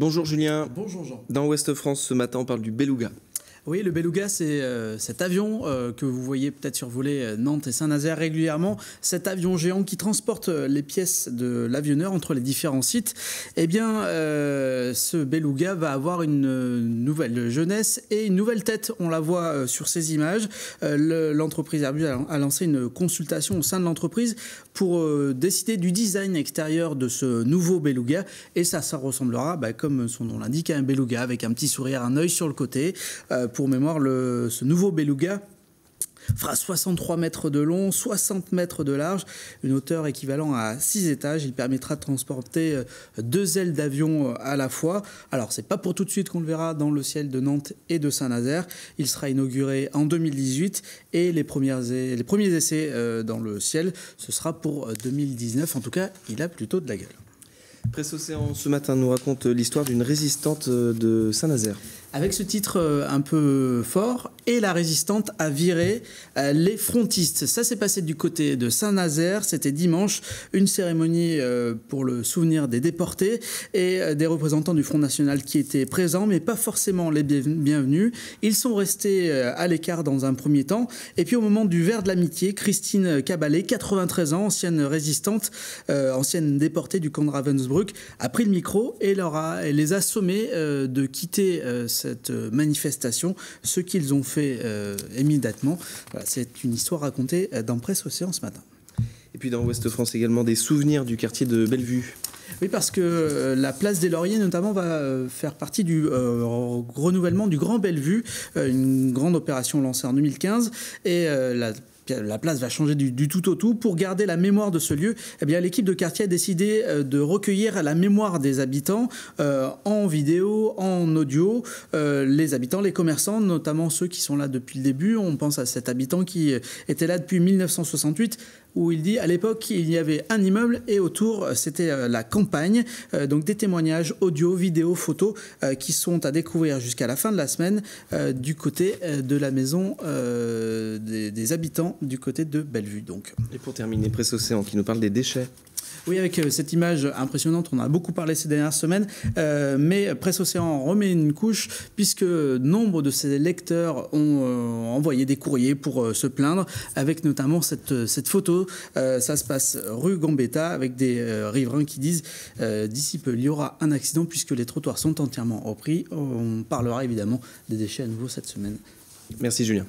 Bonjour Julien. Bonjour Jean. Dans Ouest France, ce matin, on parle du Beluga. Oui, le Beluga, c'est cet avion que vous voyez peut-être survoler Nantes et Saint-Nazaire régulièrement. Cet avion géant qui transporte les pièces de l'avionneur entre les différents sites. Eh bien, ce Beluga va avoir une nouvelle jeunesse et une nouvelle tête. On la voit sur ces images. L'entreprise Airbus a lancé une consultation au sein de l'entreprise pour décider du design extérieur de ce nouveau Beluga. Et ça ressemblera, comme son nom l'indique, à un Beluga avec un petit sourire, un œil sur le côté. Pour mémoire, ce nouveau Beluga fera 63 mètres de long, 60 mètres de large, une hauteur équivalente à 6 étages. Il permettra de transporter 2 ailes d'avion à la fois. Alors, c'est pas pour tout de suite qu'on le verra dans le ciel de Nantes et de Saint-Nazaire. Il sera inauguré en 2018 et les premiers essais dans le ciel, ce sera pour 2019. En tout cas, il a plutôt de la gueule. Presse Océan, ce matin, nous raconte l'histoire d'une résistante de Saint-Nazaire. Avec ce titre un peu fort, et la résistante a viré les frontistes. Ça s'est passé du côté de Saint-Nazaire. C'était dimanche, une cérémonie pour le souvenir des déportés et des représentants du Front National qui étaient présents, mais pas forcément les bienvenus. Ils sont restés à l'écart dans un premier temps. Et puis au moment du verre de l'amitié, Christine Caballet, 93 ans, ancienne résistante, ancienne déportée du camp de Ravensbrück, a pris le micro et les a sommés de quitter cette manifestation, ce qu'ils ont fait immédiatement. Voilà, c'est une histoire racontée dans Presse Océan ce matin. Et puis dans Ouest France également, des souvenirs du quartier de Bellevue. Oui, parce que la place des Lauriers, notamment, va faire partie du renouvellement du Grand Bellevue, une grande opération lancée en 2015. Et la place va changer du tout au tout. Pour garder la mémoire de ce lieu, eh bien, l'équipe de quartier a décidé de recueillir la mémoire des habitants en vidéo, en audio. Les habitants, les commerçants, notamment ceux qui sont là depuis le début. On pense à cet habitant qui était là depuis 1968, où il dit à l'époque il y avait un immeuble et autour c'était la campagne. Donc des témoignages audio, vidéo, photos qui sont à découvrir jusqu'à la fin de la semaine du côté de la maison des habitants du côté de Bellevue. Donc. Et pour terminer, Presse Océan qui nous parle des déchets. Oui, avec cette image impressionnante, on en a beaucoup parlé ces dernières semaines, mais Presse Océan remet une couche puisque nombre de ses lecteurs ont envoyé des courriers pour se plaindre, avec notamment cette photo. Ça se passe rue Gambetta avec des riverains qui disent d'ici peu il y aura un accident puisque les trottoirs sont entièrement repris. On parlera évidemment des déchets à nouveau cette semaine. Merci Julien.